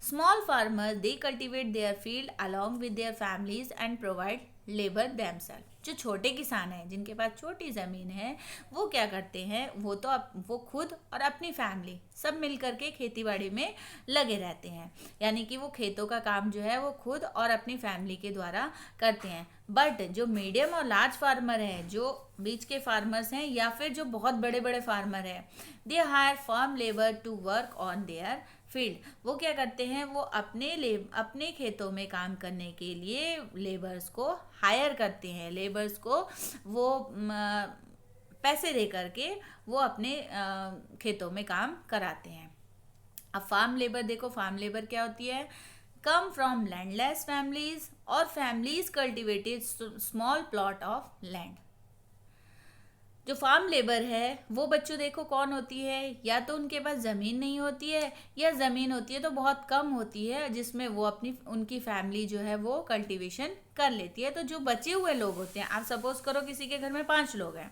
Small farmer they cultivate their field along with their families and provide labour themselves. जो छोटे किसान हैं जिनके पास छोटी ज़मीन है वो क्या करते हैं, वो खुद और अपनी फैमिली सब मिल करके खेती बाड़ी में लगे रहते हैं, यानी कि वो खेतों का काम जो है वो खुद और अपनी फैमिली के द्वारा करते हैं। बट जो मीडियम और लार्ज फार्मर हैं, जो बीच के फार्मर्स हैं या फिर जो बहुत बड़े बड़े फार्मर हैं, they hire farm labour to work on their field. वो क्या करते हैं, वो अपने खेतों में काम करने के लिए लेबर्स को हायर करते हैं, लेबर्स को वो पैसे दे करके वो अपने खेतों में काम कराते हैं। अब फार्म लेबर देखो, फार्म लेबर क्या होती है? कम फ्रॉम लैंडलेस फैमिलीज और families cultivated small plot of land. जो फार्म लेबर है वो बच्चों देखो कौन होती है, या तो उनके पास ज़मीन नहीं होती है या ज़मीन होती है तो बहुत कम होती है, जिसमें वो उनकी फैमिली जो है वो कल्टीवेशन कर लेती है। तो जो बचे हुए लोग होते हैं, आप सपोज करो किसी के घर में 5 लोग हैं,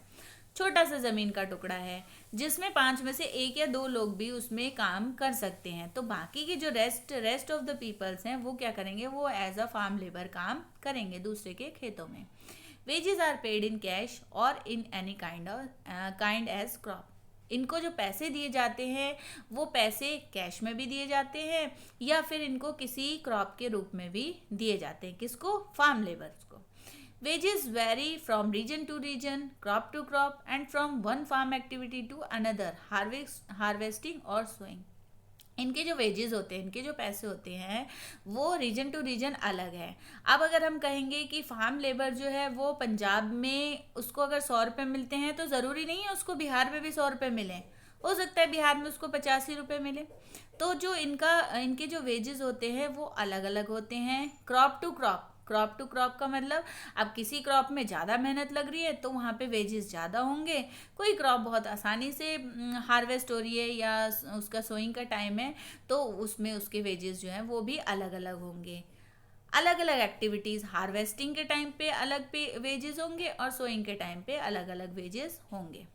छोटा सा ज़मीन का टुकड़ा है जिसमें 5 में से 1 या 2 लोग भी उसमें काम कर सकते हैं, तो बाकी के जो रेस्ट ऑफ द पीपल्स हैं वो क्या करेंगे, वो एज अ फार्म लेबर काम करेंगे दूसरे के खेतों में। Wages are paid in cash और in any kind as crop. इनको जो पैसे दिए जाते हैं वो पैसे कैश में भी दिए जाते हैं या फिर इनको किसी क्रॉप के रूप में भी दिए जाते हैं। किसको? फार्म लेबर्स को। Wages vary from region to region, crop to crop and from one farm activity to another, harvesting और सोइंग। इनके जो वेजेस होते हैं, इनके जो पैसे होते हैं वो रीजन टू रीजन अलग है। अब अगर हम कहेंगे कि फार्म लेबर जो है वो पंजाब में उसको अगर 100 रुपये मिलते हैं तो ज़रूरी नहीं है उसको बिहार में भी 100 रुपये मिलें, हो सकता है बिहार में उसको 85 रुपये मिले। तो जो इनके जो वेजेस होते हैं वो अलग अलग होते हैं। क्रॉप टू क्रॉप का मतलब अब किसी क्रॉप में ज़्यादा मेहनत लग रही है तो वहाँ पे वेजेस ज़्यादा होंगे, कोई क्रॉप बहुत आसानी से हार्वेस्ट हो रही है या उसका सोइंग का टाइम है तो उसमें उसके वेजेस जो हैं वो भी अलग अलग होंगे। अलग अलग एक्टिविटीज़, हार्वेस्टिंग के टाइम पे अलग पे वेजेस होंगे और सोइंग के टाइम पे अलग अलग वेजेस होंगे।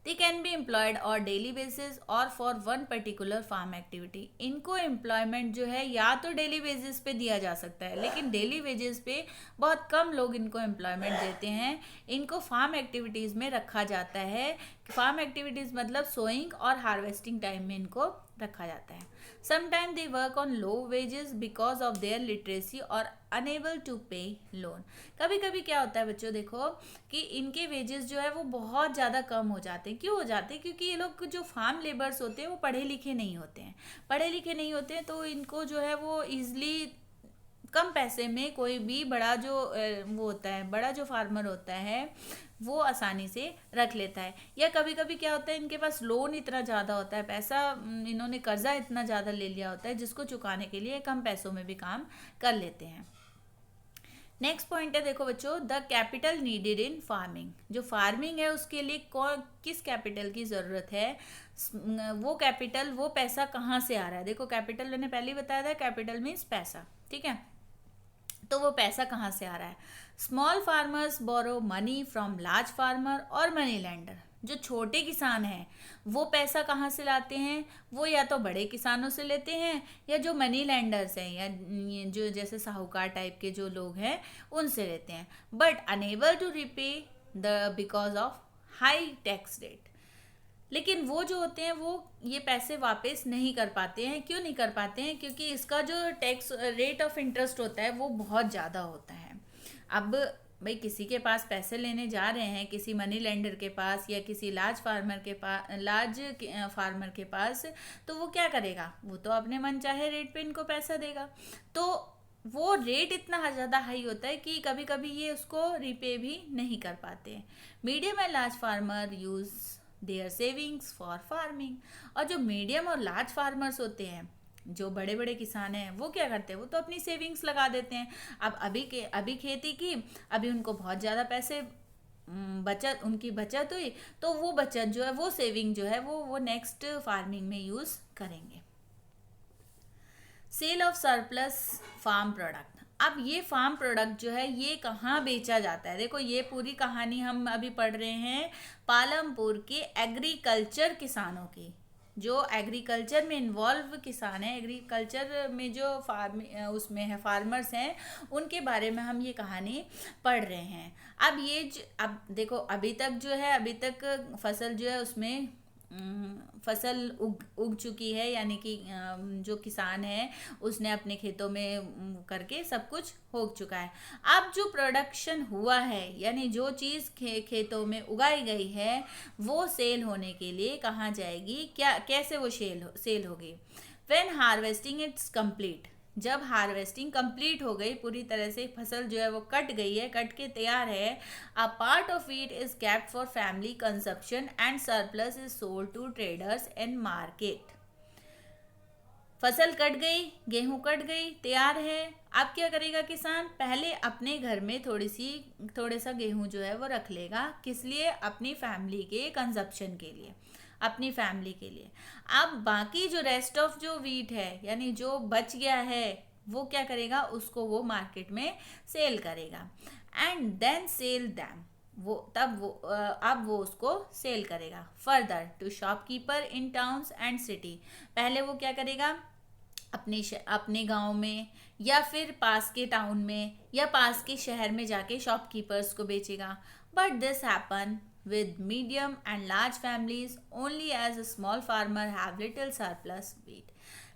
दे कैन बी एम्प्लॉयड और डेली बेसिस और for one particular farm activity. इनको एम्प्लॉयमेंट जो है या तो डेली बेसिस पे दिया जा सकता है, लेकिन डेली वेजेस पे बहुत कम लोग इनको एम्प्लॉयमेंट देते हैं। इनको फार्म एक्टिविटीज़ में रखा जाता है। फार्म एक्टिविटीज़ मतलब सोइंग और हार्वेस्टिंग टाइम में इनको रखा जाता है। Sometime they work on low wages because of their literacy और अनेबल टू पे लोन। कभी कभी क्या होता है बच्चों, देखो कि इनके वेजेस जो है वो बहुत ज़्यादा कम हो जाते हैं। क्यों हो जाते हैं? क्योंकि ये लोग जो फार्म लेबर्स होते हैं वो पढ़े लिखे नहीं होते हैं। पढ़े लिखे नहीं होते हैं तो इनको जो है वो ईजिली कम पैसे में कोई भी बड़ा जो वो होता है, बड़ा जो फार्मर होता है वो आसानी से रख लेता है। या कभी कभी क्या होता है, इनके पास लोन इतना ज़्यादा होता है, पैसा इन्होंने कर्जा इतना ज़्यादा ले लिया होता है जिसको चुकाने के लिए कम पैसों में भी काम कर लेते हैं। नेक्स्ट पॉइंट है, देखो बच्चों, the capital needed in farming. जो फार्मिंग है उसके लिए किस कैपिटल की ज़रूरत है, वो कैपिटल, वो पैसा कहाँ से आ रहा है। देखो कैपिटल मैंने पहले ही बताया था, कैपिटल मीन्स पैसा, ठीक है। तो वो पैसा कहाँ से आ रहा है? Small farmers borrow money from large farmer और मनी लैंडर। जो छोटे किसान हैं वो पैसा कहाँ से लाते हैं? वो या तो बड़े किसानों से लेते हैं या जो मनी लैंडर्स हैं या जो जैसे साहूकार टाइप के जो लोग हैं उनसे लेते हैं। But unable to repay the because of high tax rate. लेकिन वो जो होते हैं वो ये पैसे वापस नहीं कर पाते हैं। क्यों नहीं कर पाते हैं? क्योंकि इसका जो टैक्स रेट ऑफ इंटरेस्ट होता है वो बहुत ज़्यादा होता है। अब भाई किसी के पास पैसे लेने जा रहे हैं, किसी मनी लेंडर के पास या किसी लार्ज फार्मर के पास, तो वो क्या करेगा? वो तो अपने मन चाहे रेट पे इनको पैसा देगा। तो वो रेट इतना ज़्यादा हाई होता है कि कभी कभी ये उसको रिपे भी नहीं कर पाते। Medium and large farmer use their savings for farming. और जो मीडियम और लार्ज फार्मर्स होते हैं, जो बड़े बड़े किसान हैं, वो क्या करते हैं? वो तो अपनी सेविंग्स लगा देते हैं। अब अभी खेती की, अभी उनको बहुत ज़्यादा पैसे बचत, उनकी बचत हुई, तो वो बचत जो है, वो सेविंग जो है वो नेक्स्ट फार्मिंग में यूज़ करेंगे। Sale of surplus farm product. अब ये फार्म प्रोडक्ट जो है ये कहाँ बेचा जाता है? देखो ये पूरी कहानी हम अभी पढ़ रहे हैं पालमपुर के एग्रीकल्चर किसानों की। जो एग्रीकल्चर में इन्वॉल्व किसान हैं, एग्रीकल्चर में जो उसमें है फार्मर्स हैं, उनके बारे में हम ये कहानी पढ़ रहे हैं। अब देखो अभी तक फसल जो है उसमें फसल उग चुकी है, यानी कि जो किसान है उसने अपने खेतों में करके सब कुछ हो चुका है। अब जो प्रोडक्शन हुआ है, यानी जो चीज़ खेतों में उगाई गई है, वो सेल होने के लिए कहाँ जाएगी? कैसे वो सेल होगी? When harvesting it's complete. जब हार्वेस्टिंग कंप्लीट हो गई, पूरी तरह से फसल जो है वो कट गई है, कट के तैयार है, a part of it is kept for family consumption and surplus is sold to traders in market. फसल कट गई, गेहूं कट गई, तैयार है। अब क्या करेगा किसान? पहले अपने घर में थोड़े सा गेहूं जो है वो रख लेगा। किस लिए? अपनी फैमिली के कंजप्शन के लिए, अपनी फैमिली के लिए। अब बाकी जो रेस्ट ऑफ जो वीट है, यानी जो बच गया है, वो क्या करेगा? उसको वो मार्केट में सेल करेगा। And then sell them. अब वो उसको सेल करेगा further to shopkeeper in towns and city. पहले वो क्या करेगा? अपने गांव में या फिर पास के टाउन में या पास के शहर में जाके शॉपकीपर्स को बेचेगा। But this happen with medium and large families only as a small farmer have little surplus wheat।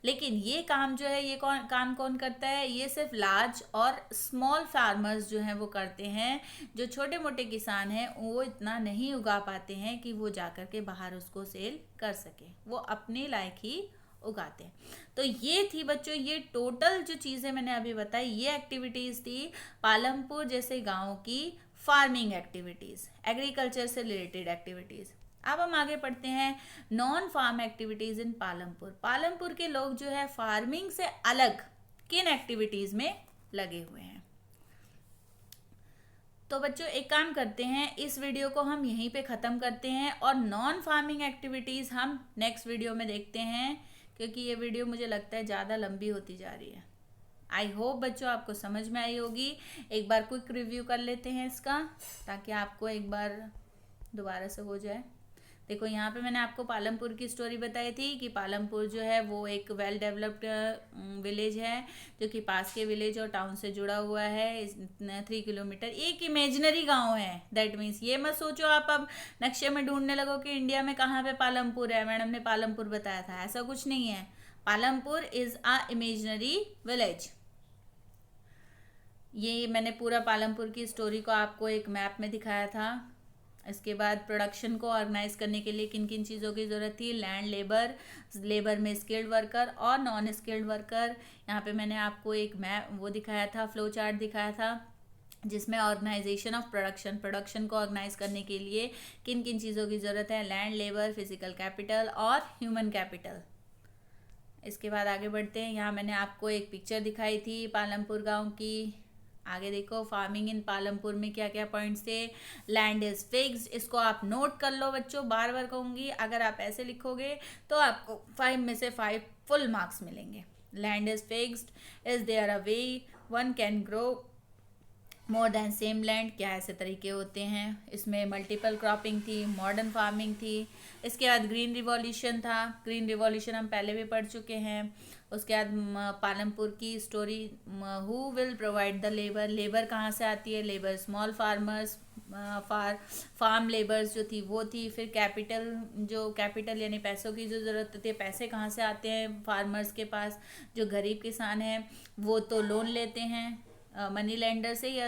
लेकिन ये काम जो है, ये कौन करता है? ये सिर्फ लार्ज और स्मॉल फार्मर्स जो हैं वो करते हैं। जो छोटे मोटे किसान हैं वो इतना नहीं उगा पाते हैं कि वो जाकर के बाहर उसको सेल कर सके, वो अपने लायक ही उगाते हैं। तो ये थी बच्चों, ये टोटल जो चीज़ें मैंने अभी बताई, ये एक्टिविटीज़ थी पालमपुर जैसे गाँव की फार्मिंग एक्टिविटीज़, एग्रीकल्चर से रिलेटेड एक्टिविटीज़। अब हम आगे पढ़ते हैं नॉन फार्म एक्टिविटीज़ इन पालमपुर। पालमपुर के लोग जो है फार्मिंग से अलग किन एक्टिविटीज़ में लगे हुए हैं? तो बच्चों एक काम करते हैं, इस वीडियो को हम यहीं पे ख़त्म करते हैं और नॉन फार्मिंग एक्टिविटीज़ हम नेक्स्ट वीडियो में देखते हैं, क्योंकि ये वीडियो मुझे लगता है ज़्यादा लंबी होती जा रही है। आई होप बच्चों आपको समझ में आई होगी। एक बार क्विक रिव्यू कर लेते हैं इसका, ताकि आपको एक बार दोबारा से हो जाए। देखो यहाँ पे मैंने आपको पालमपुर की स्टोरी बताई थी कि पालमपुर जो है वो एक वेल डेवलप्ड विलेज है, जो कि पास के विलेज और टाउन से जुड़ा हुआ है। 3 किलोमीटर एक इमेजिनरी गांव है। दैट मीन्स ये मत सोचो आप अब नक्शे में ढूंढने लगो कि इंडिया में कहाँ पे पालमपुर है, मैडम ने पालमपुर बताया था, ऐसा कुछ नहीं है। Palampur is a imaginary village. ये मैंने पूरा पालमपुर की स्टोरी को आपको एक मैप में दिखाया था। इसके बाद प्रोडक्शन को ऑर्गेनाइज करने के लिए किन किन चीज़ों की ज़रूरत थी, लैंड, लेबर में स्किल्ड वर्कर और नॉन स्किल्ड वर्कर। यहाँ पे मैंने आपको एक मैप वो दिखाया था, फ्लो चार्ट दिखाया था, जिसमें ऑर्गेनाइजेशन ऑफ प्रोडक्शन को ऑर्गेनाइज करने के लिए किन किन चीज़ों की ज़रूरत है, लैंड, लेबर, फिजिकल कैपिटल और ह्यूमन कैपिटल। इसके बाद आगे बढ़ते हैं। यहाँ मैंने आपको एक पिक्चर दिखाई थी पालमपुर गांव की। आगे देखो, फार्मिंग इन पालमपुर में क्या क्या पॉइंट्स थे। लैंड इज फिक्स्ड, इसको आप नोट कर लो बच्चों, बार बार कहूँगी। अगर आप ऐसे लिखोगे तो आपको 5 में से 5 फुल मार्क्स मिलेंगे। Land is fixed, is there a way one can grow more than same land, क्या ऐसे तरीके होते हैं। इसमें मल्टीपल क्रॉपिंग थी, मॉडर्न फार्मिंग थी। इसके बाद ग्रीन रिवॉल्यूशन था, ग्रीन रिवॉल्यूशन हम पहले भी पढ़ चुके हैं। उसके बाद पालमपुर की story, who will provide the labour, labour कहाँ से आती है, labour small farmers, farm labours जो थी वो थी। फिर कैपिटल यानी पैसों की जो ज़रूरत होती है, पैसे कहाँ से आते हैं फार्मर्स के पास। जो गरीब किसान हैं वो तो लोन लेते हैं मनी लेंडर से या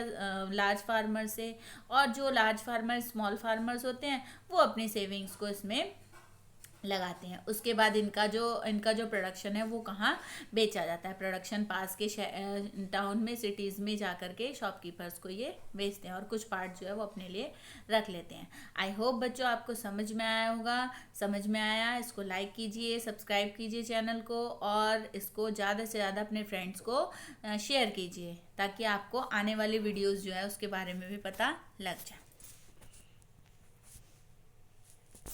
लार्ज फार्मर से, और जो लार्ज फार्मर स्मॉल फार्मर्स होते हैं वो अपनी सेविंग्स को इसमें लगाते हैं। उसके बाद इनका जो प्रोडक्शन है वो कहाँ बेचा जाता है, प्रोडक्शन पास के टाउन में, सिटीज़ में जा कर के शॉपकीपर्स को ये बेचते हैं, और कुछ पार्ट जो है वो अपने लिए रख लेते हैं। आई होप बच्चों आपको समझ में आया होगा। समझ में आया, इसको लाइक कीजिए, सब्सक्राइब कीजिए चैनल को, और इसको ज़्यादा से ज़्यादा अपने फ्रेंड्स को शेयर कीजिए, ताकि आपको आने वाली वीडियोज़ जो है उसके बारे में भी पता लग जाए।